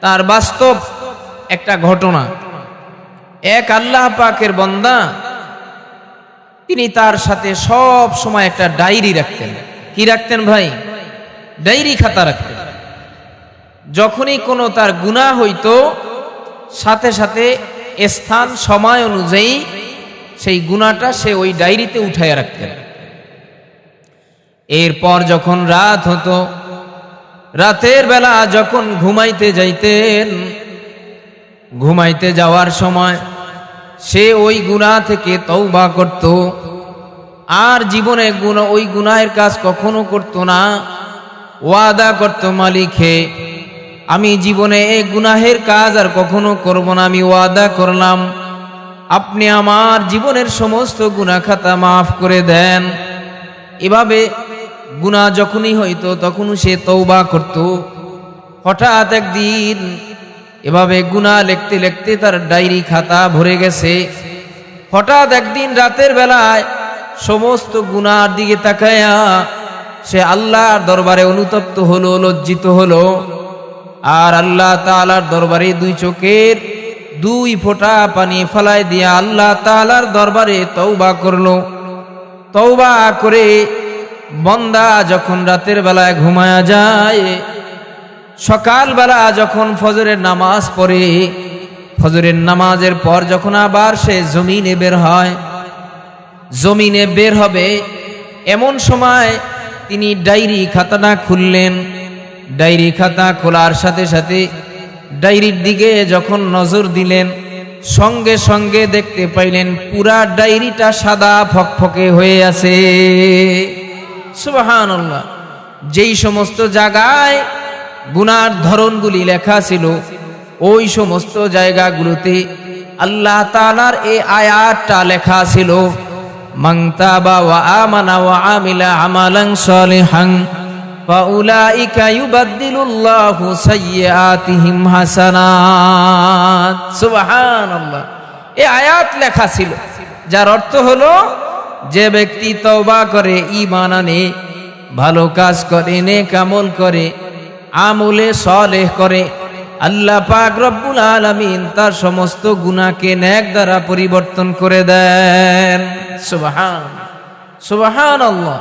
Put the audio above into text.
তার বাস্তব একটা ঘটনা। এক আল্লাহ পাকের বান্দা, তিনি তার সাথে সব সময় একটা ডায়েরি রাখতেন। কি রাখতেন ভাই? ডায়েরি খাতা রাখতেন। যখনই কোনো তার গুনাহ হইতো, সাথে সাথে স্থান সময় অনুযায়ী সেই গুনাহটা সে ওই ডায়েরিতে উঠাইয়া রাখতেন। এরপর যখন রাত হতো, রাতের বেলা যখন ঘুমাইতে যাইতেন, ঘুমাইতে যাওয়ার সময় সে ওই গুনাহ থেকে তওবা করত, আর জীবনে ওই গুনাহের কাজ কখনো করত না। ওয়াদা করত, মালিকে আমি জীবনে এই গুনাহের কাজ আর কখনো করব না, আমি ওয়াদা করলাম আপনি আমার জীবনের সমস্ত গুনাহ খাতা মাফ করে দেন। এভাবে গুনাহ যখনই হইতো তখন সে তওবা করত। হঠাৎ একদিন এভাবে গুনাহ লিখতে লিখতে তার ডায়েরি খাতা ভরে গেছে। হঠাৎ একদিন রাতের বেলায় সমস্ত গুনাহর দিকে তাকায়া সে আল্লাহর দরবারে অনুতপ্ত হলো, লজ্জিত হলো, আর আল্লাহ তাআলার দরবারে দুই চোখের দুই ফোঁটা পানি ফেলায় দিয়া আল্লাহ তাআলার দরবারে তওবা করলো। তওবা করে বান্দা যখন রাতের বেলায় ঘুমায়া যায়, সকালবেলা যখন ফজরের নামাজ পড়ে, ফজরের নামাজের পর যখন আবার সে জমিনে বের হয়, জমিনে বের হবে এমন সময় তিনি ডায়েরি খাতাটা খুললেন। ডায়েরি খাতা খোলার সাথে সাথে ডায়েরির দিকে যখন নজর দিলেন, সঙ্গে সঙ্গে দেখতে পাইলেন পুরা ডায়েরিটা সাদা ফকফকে হয়ে আছে। সুবহানাল্লাহ। যেই সমস্ত জায়গায় গুনার ধরনগুলি লেখা ছিল, ওই সমস্ত জায়গাগুলোতে আল্লাহ তাআলার এই আয়াতটা লেখা ছিল, মান তাবা ওয়া আমানা ওয়া আমিলা আমালান সালিহান ফাউলাইকা ইউবাদদিলুল্লাহু সাইয়্যাতিহিম হাসানাত। সুবহানাল্লাহ। এই আয়াত লেখা ছিল, যার অর্থ হলো যে ব্যক্তি তওবা করে, ঈমান আনে, ভালো কাজ করে, নেক আমল করে, আমলে সালেহ করে, আল্লাহ পাক রব্বুল আলামিন তার সমস্ত গুনাহকে নেক দ্বারা পরিবর্তন করে দেন। সুবহানাল্লাহ, সুবহানাল্লাহ।